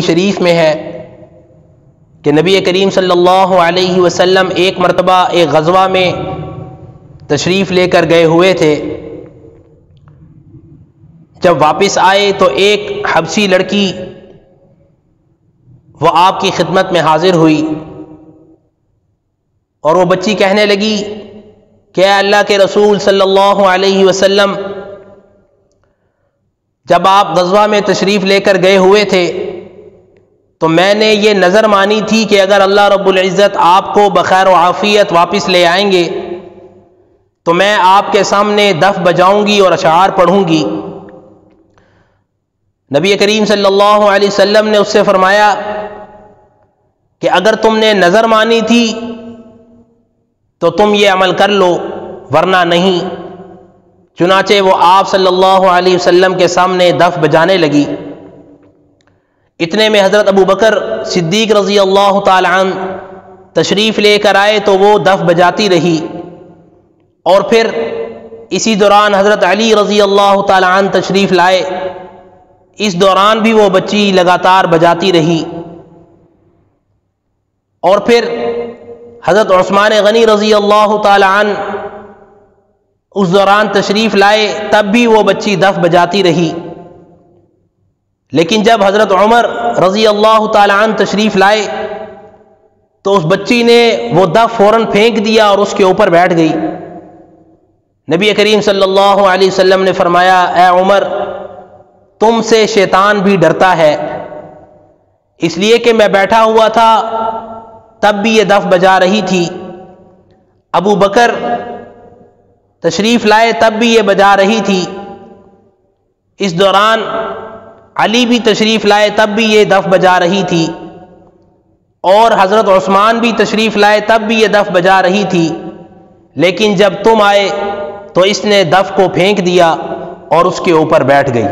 شریف میں ہے کہ نبی کریم صلی اللہ علیہ وسلم ایک مرتبہ ایک غزوہ میں تشریف لے کر گئے ہوئے تھے۔ جب واپس آئے تو ایک حبشی لڑکی وہ آپ کی خدمت میں حاضر ہوئی، اور وہ بچی کہنے لگی کہ اے اللہ کے رسول صلی اللہ علیہ وسلم، جب آپ غزوہ میں تشریف لے کر گئے ہوئے تھے تو میں نے یہ نظر مانی تھی کہ اگر اللہ رب العزت آپ کو بخیر و عافیت واپس لے آئیں گے تو میں آپ کے سامنے دف بجاؤں گی اور اشعار پڑھوں گی۔ نبی کریم صلی اللہ علیہ وسلم نے اس سے فرمایا کہ اگر تم نے نظر مانی تھی تو تم یہ عمل کر لو، ورنہ نہیں۔ چنانچہ وہ آپ صلی اللہ علیہ وسلم کے سامنے دف بجانے لگی۔ اتنے میں حضرت ابو بکر صدیق رضی اللہ تعالی عنہ تشریف لے کر آئے تو وہ دف بجاتی رہی، اور پھر اسی دوران حضرت علی رضی اللہ تعالی عنہ تشریف لائے، اس دوران بھی وہ بچی لگاتار بجاتی رہی، اور پھر حضرت عثمان غنی رضی اللہ تعالی عنہ اس دوران تشریف لائے، تب بھی وہ بچی دف بجاتی رہی۔ لیکن جب حضرت عمر رضی اللہ تعالی عنہ تشریف لائے تو اس بچی نے وہ دف فوراً پھینک دیا اور اس کے اوپر بیٹھ گئی۔ نبی کریم صلی اللہ علیہ وسلم نے فرمایا اے عمر، تم سے شیطان بھی ڈرتا ہے، اس لیے کہ میں بیٹھا ہوا تھا تب بھی یہ دف بجا رہی تھی، ابو بکر تشریف لائے تب بھی یہ بجا رہی تھی، اس دوران علی بھی تشریف لائے تب بھی یہ دف بجا رہی تھی، اور حضرت عثمان بھی تشریف لائے تب بھی یہ دف بجا رہی تھی، لیکن جب تم آئے تو اس نے دف کو پھینک دیا اور اس کے اوپر بیٹھ گئی۔